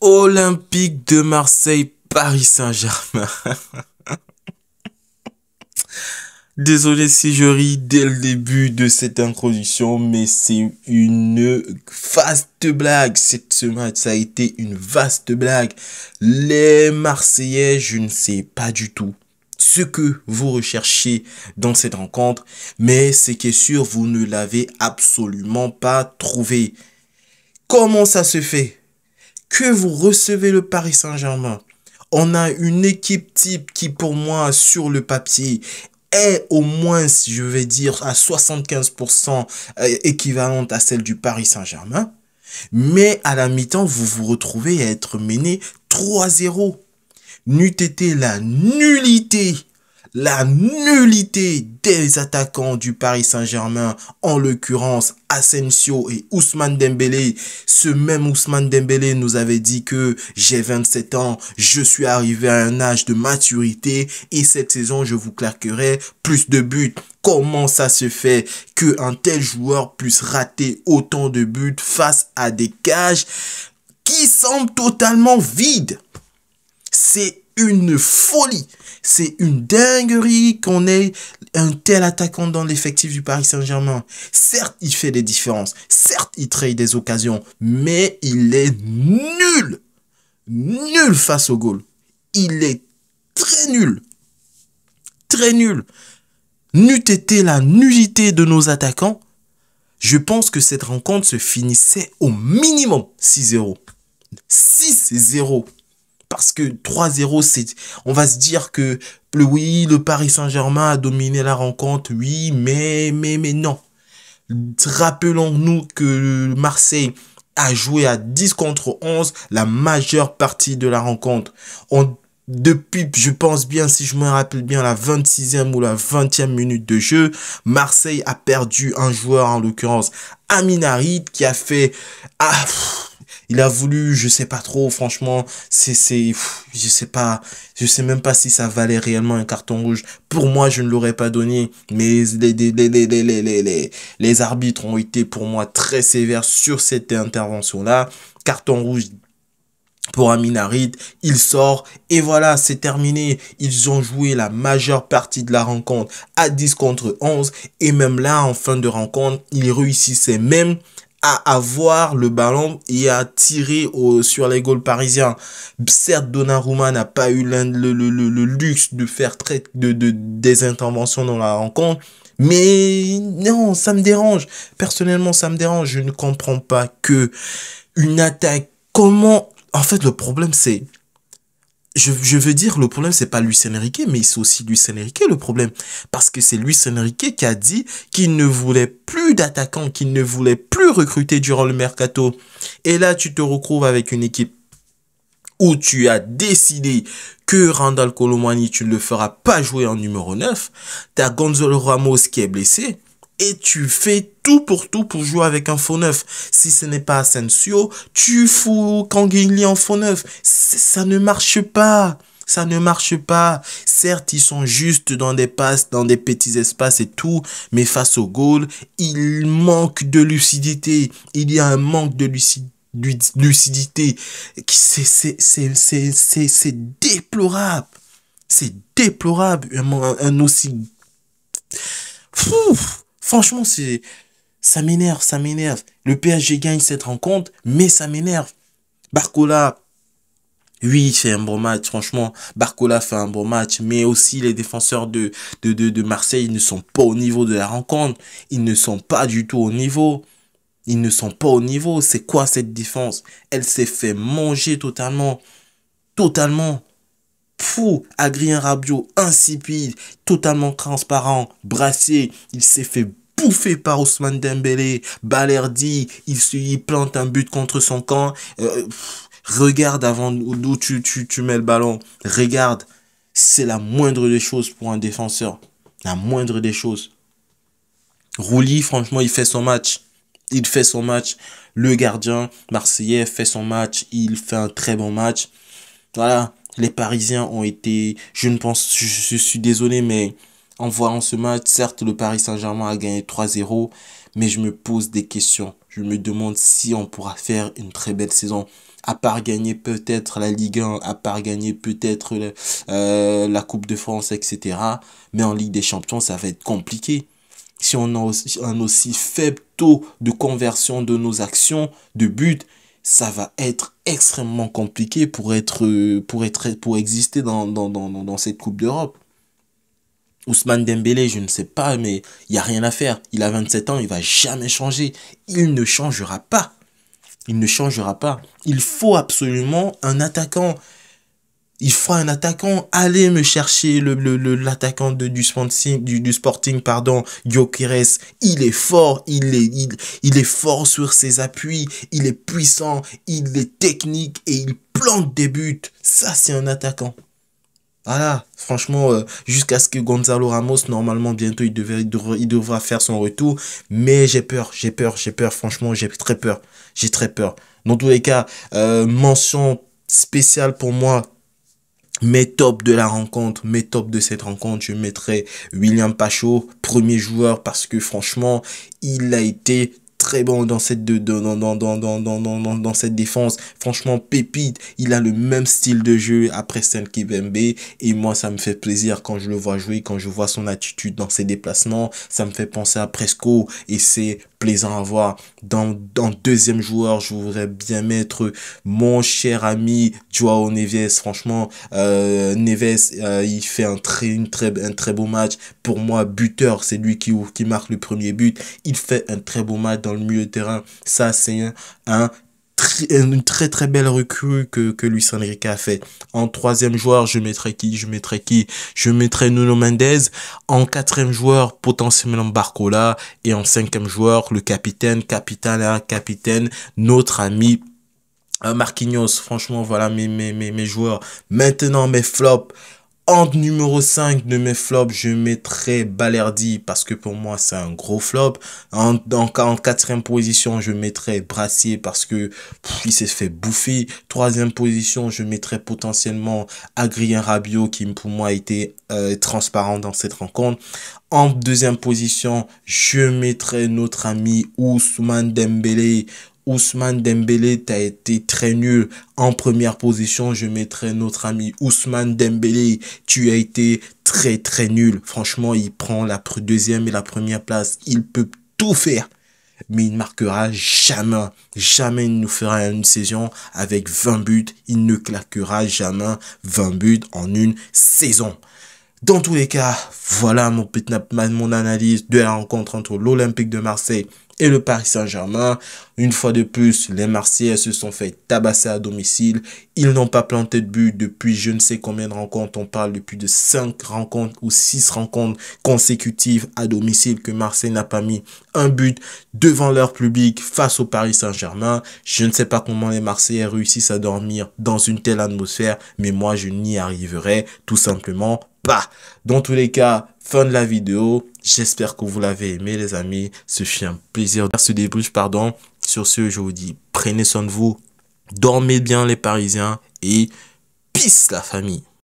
Olympique de Marseille, Paris Saint-Germain. Désolé si je ris dès le début de cette introduction, mais c'est une vaste blague. Ce match, ça a été une vaste blague. Les Marseillais, je ne sais pas du tout ce que vous recherchez dans cette rencontre, mais ce qui est sûr, vous ne l'avez absolument pas trouvé. Comment ça se fait que vous recevez le Paris Saint-Germain? On a une équipe type qui, pour moi, sur le papier, est au moins, je vais dire, à 75% équivalente à celle du Paris Saint-Germain. Mais à la mi-temps, vous vous retrouvez à être mené 3-0. N'eût été la nullité des attaquants du Paris Saint-Germain, en l'occurrence Asensio et Ousmane Dembélé. Ce même Ousmane Dembélé nous avait dit que j'ai 27 ans, je suis arrivé à un âge de maturité et cette saison je vous claquerai plus de buts. Comment ça se fait qu'un tel joueur puisse rater autant de buts face à des cages qui semblent totalement vides? C'est une folie. C'est une dinguerie qu'on ait un tel attaquant dans l'effectif du Paris Saint-Germain. Certes, il fait des différences. Certes, il trahit des occasions. Mais il est nul. Nul face au goal. Il est très nul. Très nul. N'eût été la nullité de nos attaquants, je pense que cette rencontre se finissait au minimum 6-0. 6-0. Parce que 3-0, on va se dire que oui, le Paris Saint-Germain a dominé la rencontre, oui, mais non. Rappelons-nous que Marseille a joué à 10 contre 11 la majeure partie de la rencontre. Depuis, je pense bien, si je me rappelle bien, la 26e ou la 20e minute de jeu, Marseille a perdu un joueur, en l'occurrence Amin Harit, qui a fait... il a voulu, je sais pas trop, franchement, je sais même pas si ça valait réellement un carton rouge. Pour moi, je ne l'aurais pas donné, mais les arbitres ont été pour moi très sévères sur cette intervention-là. Carton rouge pour Amin Harit, il sort et voilà, c'est terminé. Ils ont joué la majeure partie de la rencontre à 10 contre 11 et même là, en fin de rencontre, ils réussissaient même à avoir le ballon et à tirer sur les goals parisiens. Certes, Donnarumma n'a pas eu le luxe de faire des interventions dans la rencontre, mais non, ça me dérange. Personnellement, ça me dérange. Je ne comprends pas que une attaque, comment... En fait, le problème, c'est... Je veux dire, le problème, c'est pas Luis Enrique, mais c'est aussi Luis Enrique le problème. Parce que c'est Luis Enrique qui a dit qu'il ne voulait plus d'attaquants, qu'il ne voulait plus recruter durant le mercato. Et là, tu te retrouves avec une équipe où tu as décidé que Randal Kolo Muani, tu ne le feras pas jouer en numéro 9. T'as Gonzalo Ramos qui est blessé. Et tu fais tout pour jouer avec un faux neuf. Si ce n'est pas Asensio, tu fous Kangin en faux neuf. Ça ne marche pas. Ça ne marche pas. Certes, ils sont juste dans des passes, dans des petits espaces et tout. Mais face au goal, il manque de lucidité. Il y a un manque de lucidité. C'est déplorable. C'est déplorable. Un aussi... Franchement, ça m'énerve. Le PSG gagne cette rencontre, mais ça m'énerve. Barcola, oui, il fait un bon match, franchement. Barcola fait un bon match, mais aussi les défenseurs de Marseille ne sont pas au niveau de la rencontre. Ils ne sont pas du tout au niveau. Ils ne sont pas au niveau. C'est quoi cette défense? Elle s'est fait manger totalement. Totalement. Fou, Adrien Rabiot, insipide, totalement transparent, brassé, il s'est fait bouffer par Ousmane Dembélé, Balerdi, il plante un but contre son camp, regarde avant d'où tu mets le ballon, regarde, c'est la moindre des choses pour un défenseur, la moindre des choses. Rouli, franchement, il fait son match, le gardien marseillais fait son match, il fait un très bon match, voilà. Les Parisiens ont été, je suis désolé, mais en voyant ce match, certes, le Paris Saint-Germain a gagné 3-0, mais je me pose des questions. Je me demande si on pourra faire une très belle saison à part gagner peut-être la Ligue 1, à part gagner peut-être la Coupe de France, etc. Mais en Ligue des Champions, ça va être compliqué. Si on a un aussi faible taux de conversion de nos actions de but, ça va être extrêmement compliqué pour exister dans cette Coupe d'Europe. Ousmane Dembélé, je ne sais pas, mais il n'y a rien à faire. Il a 27 ans, il va jamais changer. Il ne changera pas. Il ne changera pas. Il faut absolument un attaquant. Il faut un attaquant. Allez me chercher l'attaquant du Sporting, pardon, Gyökeres. Il est fort. Il est fort sur ses appuis. Il est puissant. Il est technique et il plante des buts. Ça, c'est un attaquant. Voilà, franchement, jusqu'à ce que Gonzalo Ramos, normalement, bientôt, il devra faire son retour. Mais j'ai peur, franchement, j'ai très peur. J'ai très peur. Dans tous les cas, mention spéciale pour moi, mes tops de la rencontre, mes tops de cette rencontre, je mettrai William Pacho, premier joueur, parce que franchement, il a été très bon dans cette dans cette défense. Franchement, pépite. Il a le même style de jeu après Kimpembe. Et moi, ça me fait plaisir quand je le vois jouer, quand je vois son attitude dans ses déplacements. Ça me fait penser à Presco et c'est plaisant à voir. Dans deuxième joueur, je voudrais bien mettre mon cher ami Joao Neves. Franchement, Neves, il fait un très beau match. Pour moi, buteur, c'est lui qui marque le premier but. Il fait un très beau match dans le milieu de terrain. Ça, c'est une très belle recrue que Luis Enrique a fait. En troisième joueur, je mettrai qui? Je mettrai Nuno Mendes. En quatrième joueur, potentiellement Barcola. Et en cinquième joueur, le capitaine, notre ami Marquinhos. Franchement, voilà mes joueurs. Maintenant, mes flops. En numéro 5 de mes flops, je mettrai Balerdi parce que pour moi, c'est un gros flop. En quatrième position, je mettrai Brassier parce que il s'est fait bouffer. Troisième position, je mettrai potentiellement Adrien Rabiot qui pour moi a été transparent dans cette rencontre. En deuxième position, je mettrai notre ami Ousmane Dembélé. Ousmane Dembélé, t'as été très nul. En première position, je mettrai notre ami Ousmane Dembélé. Tu as été très nul. Franchement, il prend la deuxième et la première place. Il peut tout faire. Mais il ne marquera jamais. Jamais il nous fera une saison avec 20 buts. Il ne claquera jamais 20 buts en une saison. Dans tous les cas, voilà mon analyse de la rencontre entre l'Olympique de Marseille et le Paris Saint-Germain. Une fois de plus, les Marseillais se sont fait tabasser à domicile. Ils n'ont pas planté de but depuis je ne sais combien de rencontres. On parle depuis de 5 rencontres ou 6 rencontres consécutives à domicile que Marseille n'a pas mis un but devant leur public face au Paris Saint-Germain. Je ne sais pas comment les Marseillais réussissent à dormir dans une telle atmosphère, mais moi je n'y arriverai tout simplement pas. Dans tous les cas, fin de la vidéo. J'espère que vous l'avez aimé, les amis. Ce fut un plaisir de faire ce débrief, pardon. Sur ce, je vous dis, prenez soin de vous. Dormez bien, les Parisiens. Et peace, la famille.